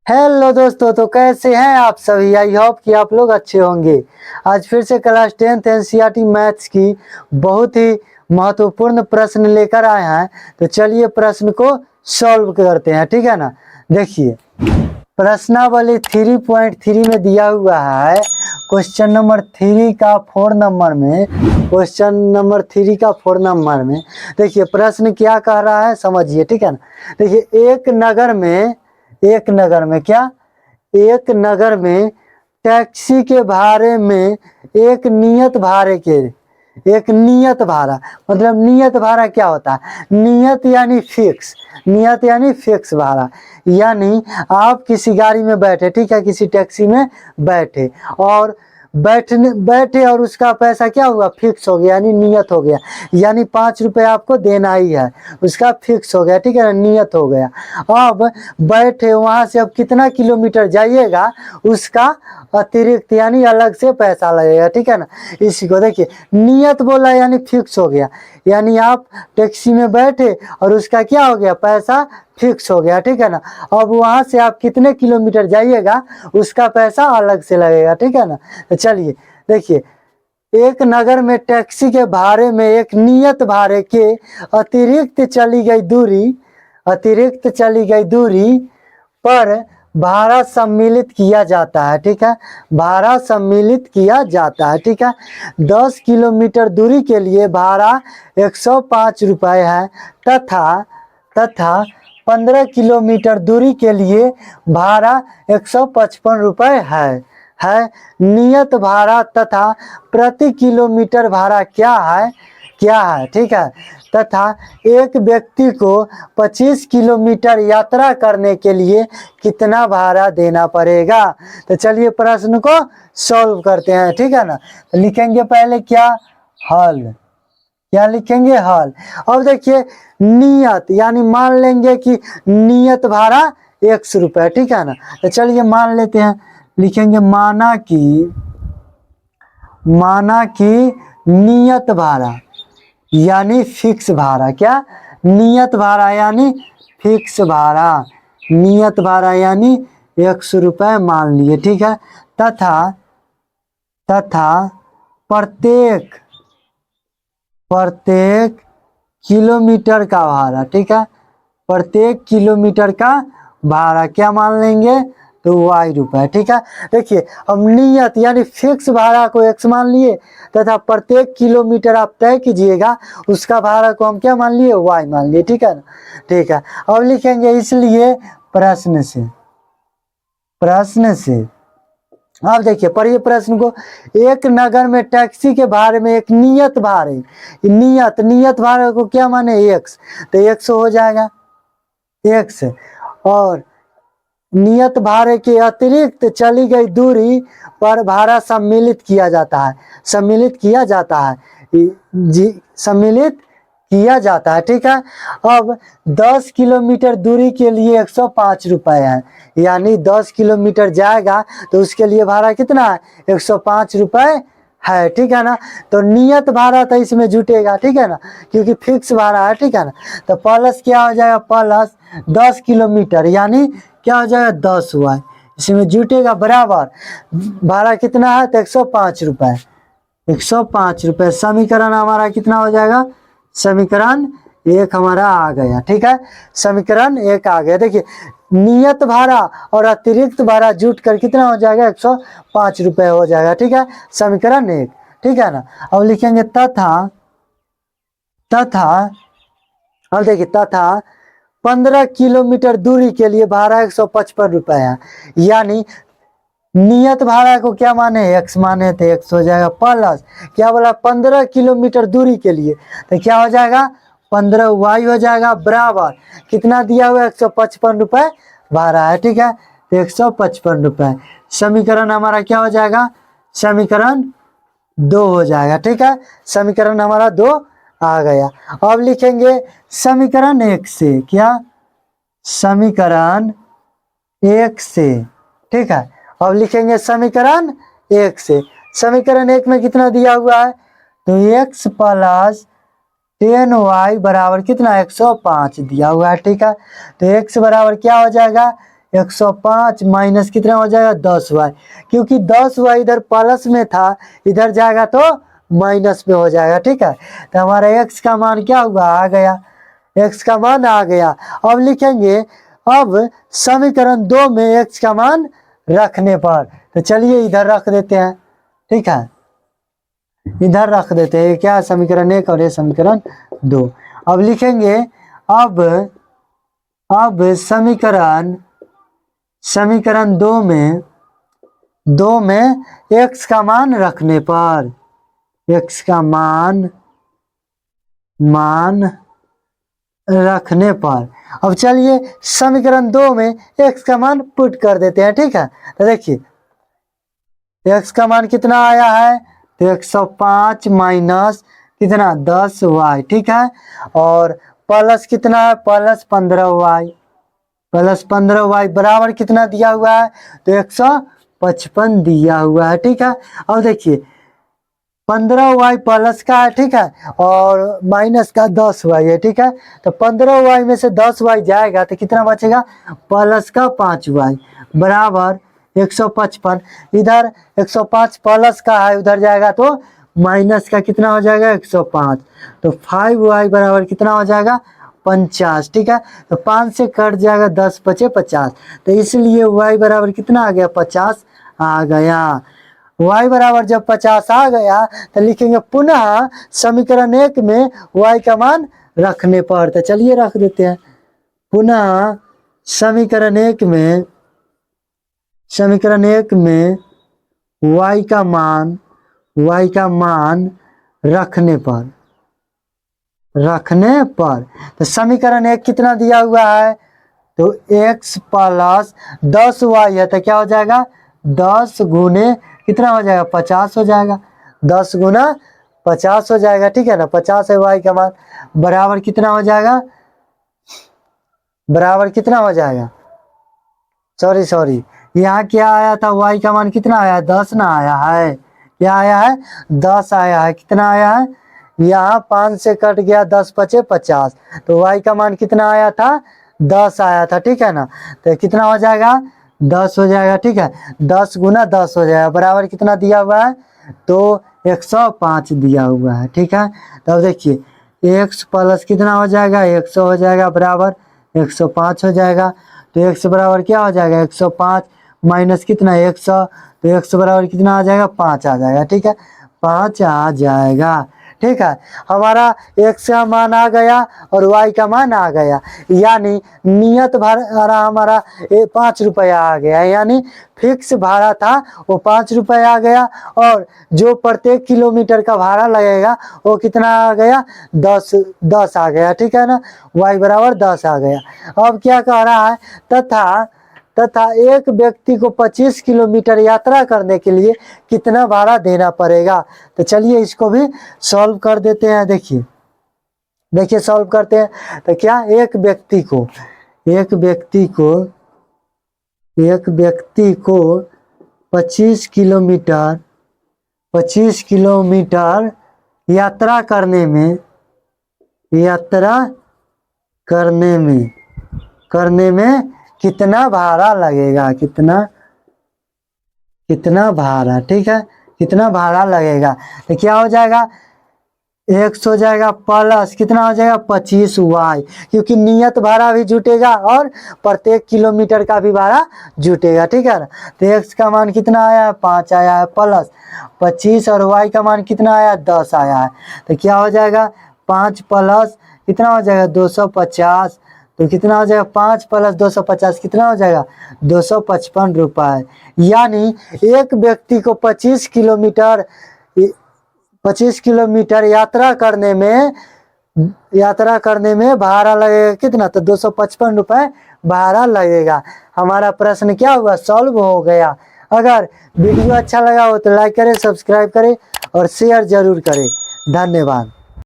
Hello दोस्तों, तो कैसे हैं आप सभी। आई होप कि आप लोग अच्छे होंगे। आज फिर से क्लास 10th एनसीईआरटी मैथ्स की बहुत ही महत्वपूर्ण प्रश्न लेकर आए हैं। तो चलिए प्रश्न को सॉल्व करते हैं, ठीक है ना। देखिए प्रश्नावली 3.3 में दिया हुआ है क्वेश्चन नंबर 3 का 4 नंबर में। क्वेश्चन नंबर 3 का 4 नंबर में देखिए प्रश्न क्या कह रहा है, समझिए, ठीक है ना। देखिए एक नगर में एक नगर में टैक्सी के भाड़े में एक नियत भाड़ा, मतलब नियत भाड़ा क्या होता है, नियत यानी फिक्स भाड़ा। यानी आप किसी गाड़ी में बैठे, ठीक है, किसी टैक्सी में बैठे और बैठे और उसका पैसा क्या हुआ, फिक्स हो गया, यानी नियत हो गया। यानी 5 रुपये आपको देना ही है, उसका फिक्स हो गया, ठीक है ना, नियत हो गया। अब बैठे वहां से अब कितना किलोमीटर जाइएगा उसका अतिरिक्त यानी अलग से पैसा लगेगा, ठीक है ना। इसी को देखिए नियत बोला यानी फिक्स हो गया, यानी आप टैक्सी में बैठे और उसका क्या हो गया, पैसा फिक्स हो गया, ठीक है ना। अब वहां से आप कितने किलोमीटर जाइएगा उसका पैसा अलग से लगेगा, ठीक है ना। तो चलिए देखिए एक नगर में टैक्सी के भाड़े में एक नियत भाड़े के अतिरिक्त चली गई दूरी पर भाड़ा सम्मिलित किया जाता है, ठीक है, भाड़ा सम्मिलित किया जाता है, ठीक है। 10 किलोमीटर दूरी के लिए भाड़ा 105 रुपये है तथा 15 किलोमीटर दूरी के लिए भाड़ा 155 रुपये है। नियत भाड़ा तथा प्रति किलोमीटर भाड़ा क्या है, ठीक है। तथा एक व्यक्ति को 25 किलोमीटर यात्रा करने के लिए कितना भाड़ा देना पड़ेगा। तो चलिए प्रश्न को सॉल्व करते हैं, ठीक है ना। तो लिखेंगे पहले क्या लिखेंगे, हल। अब देखिए नियत यानी मान लेंगे कि नियत भाड़ा 100 रुपये, ठीक है ना। तो चलिए मान लेते हैं, लिखेंगे माना कि नियत भाड़ा यानी फिक्स भाड़ा, क्या, नियत भाड़ा यानी फिक्स भाड़ा, नियत भाड़ा यानी 100 रुपये मान लिए, ठीक है। तथा प्रत्येक किलोमीटर का भाड़ा, ठीक है, प्रत्येक किलोमीटर का भाड़ा क्या मान लेंगे, तो y रुपये, ठीक है। देखिए अब नियत यानी फिक्स भाड़ा को x मान लिए तथा प्रत्येक किलोमीटर आप तय कीजिएगा उसका भाड़ा को हम क्या मान लिए, y मान लिए, ठीक है ना। ठीक है अब लिखेंगे इसलिए प्रश्न से अब देखिए पढ़िए प्रश्न को। एक नगर में टैक्सी के भाड़े में एक नियत भाड़े को क्या माने, x, तो 100 हो जाएगा x, और नियत भाड़े के अतिरिक्त चली गई दूरी पर भाड़ा सम्मिलित किया जाता है, ठीक है। अब 10 किलोमीटर दूरी के लिए 105 रुपये है, यानी 10 किलोमीटर जाएगा तो उसके लिए भाड़ा कितना है, 105 रुपये है, ठीक है ना। तो नियत भाड़ा तो इसमें जुटेगा, ठीक है ना, क्योंकि फिक्स भाड़ा है, ठीक है ना। तो प्लस क्या हो जाएगा, प्लस 10 किलोमीटर यानी क्या हो जाएगा, 10 हुआ, इसमें जुटेगा बराबर भाड़ा कितना है, तो 105 रुपये। समीकरण हमारा कितना हो जाएगा, समीकरण 1 हमारा आ गया, ठीक है, समीकरण 1 आ गया। देखिए नियत भाड़ा और अतिरिक्त भाड़ा जुट कर कितना हो जाएगा, 105 रुपये हो जाएगा, ठीक है, समीकरण 1, ठीक है ना। अब लिखेंगे तथा अब देखिए तथा 15 किलोमीटर दूरी के लिए भाड़ा 155 रुपये है, यानी नियत भाड़ा को क्या माने, x माने थे, x हो जाएगा प्लस क्या बोला, 15 किलोमीटर दूरी के लिए तो क्या हो जाएगा, 15 y हो जाएगा बराबर कितना दिया हुआ, 155 रुपये भाड़ा है, ठीक है, तो 155 रुपये। समीकरण हमारा क्या हो जाएगा, समीकरण 2 हो जाएगा, ठीक है, समीकरण हमारा 2 आ गया। अब लिखेंगे समीकरण 1 से, क्या, समीकरण 1 से, ठीक है। अब लिखेंगे समीकरण 1 से, समीकरण 1 में कितना दिया हुआ है, तो x प्लस 10y बराबर कितना, 105 दिया हुआ है, ठीक है। तो x बराबर क्या हो जाएगा, 105 माइनस कितना हो जाएगा 10y, क्योंकि 10y इधर प्लस में था, इधर जाएगा तो माइनस में हो जाएगा। ठीक है, तो हमारा x का मान क्या हुआ, आ गया, x का मान आ गया। अब लिखेंगे, अब समीकरण 2 में x का मान रखने पर, तो चलिए इधर रख देते हैं। ठीक है, इधर रख देते हैं, क्या समीकरण 1 और ये समीकरण 2। अब लिखेंगे, अब समीकरण 2 में x का मान रखने पर, x का मान रखने पर, अब चलिए समीकरण 2 में x का मान पुट कर देते हैं। ठीक है, तो देखिए x का मान कितना आया है, तो 105 माइनस कितना 10y। ठीक है, और प्लस कितना है, प्लस 15y बराबर कितना दिया हुआ है, तो 155 दिया हुआ है। ठीक है, अब देखिए 15y प्लस का है, ठीक है, और माइनस का 10y है। ठीक है, तो 15y में से 10y जाएगा तो कितना बचेगा, प्लस का 5y बराबर 155। इधर 105 प्लस का है, उधर जाएगा तो माइनस का कितना हो जाएगा 105, तो 5y बराबर कितना हो जाएगा 50। ठीक है, तो 5 से कट जाएगा, 10 बचे 50, तो इसलिए y बराबर कितना आ गया 50 आ गया। y बराबर जब 50 आ गया तो लिखेंगे पुनः समीकरण 1 में y का मान रखने पर, तो चलिए रख देते हैं। पुनः समीकरण 1 में y का मान रखने पर, तो समीकरण 1 कितना दिया हुआ है, तो x प्लस 10y है, तो क्या हो जाएगा 10 गुने कितना हो जाएगा 50 हो जाएगा, 10 गुना 50 हो जाएगा। ठीक है ना, 50 है y का मान, बराबर कितना हो जाएगा, सॉरी यहाँ क्या आया था, y का मान कितना आया है 10 ना आया है, क्या आया है 10 आया है। कितना आया है, यहाँ 5 से कट गया, 10 बचे 50, तो y का मान कितना आया था 10 आया था। ठीक है ना, तो कितना हो जाएगा 10 हो जाएगा। ठीक है, 10 गुना 10 हो जाएगा, बराबर कितना दिया हुआ है, तो 105 दिया हुआ है। ठीक है, तो अब देखिए x प्लस कितना हो जाएगा 100 हो जाएगा, बराबर 105 हो जाएगा। तो x बराबर क्या हो जाएगा 105 माइनस कितना 100, तो 100 बराबर कितना आ जाएगा 5 आ जाएगा। ठीक है, 5 आ जाएगा। ठीक है, हमारा x का मान आ गया और y का मान आ गया, यानी नियत भाड़ा हमारा 5 रुपया आ गया, यानी फिक्स भाड़ा था वो 5 रुपया आ गया, और जो प्रत्येक किलोमीटर का भाड़ा लगेगा वो कितना आ गया 10 आ गया। ठीक है ना, y बराबर 10 आ गया। अब क्या कह रहा है, तथा एक व्यक्ति को 25 किलोमीटर यात्रा करने के लिए कितना भाड़ा देना पड़ेगा। तो चलिए इसको भी सॉल्व कर देते हैं। देखिए सॉल्व करते हैं, तो क्या एक व्यक्ति को 25 किलोमीटर यात्रा करने में कितना भाड़ा लगेगा, कितना भाड़ा। ठीक है, कितना भाड़ा लगेगा, तो क्या हो जाएगा 100 हो जाएगा, प्लस कितना हो जाएगा 25y, क्योंकि नियत भाड़ा भी जुटेगा और प्रत्येक किलोमीटर का भी भाड़ा जुटेगा। ठीक है ना, तो x का मान कितना आया है 5 आया है, प्लस 25 और y का मान कितना आया 10 आया है, तो क्या हो जाएगा 5 प्लस कितना हो जाएगा 250, तो कितना हो जाएगा 5 प्लस 250 कितना हो जाएगा 255 रुपये। यानी एक व्यक्ति को 25 किलोमीटर यात्रा करने में भाड़ा लगेगा कितना, तो 255 रुपये भाड़ा लगेगा। हमारा प्रश्न क्या हुआ, सॉल्व हो गया। अगर वीडियो अच्छा लगा हो तो लाइक करें, सब्सक्राइब करें और शेयर जरूर करें। धन्यवाद।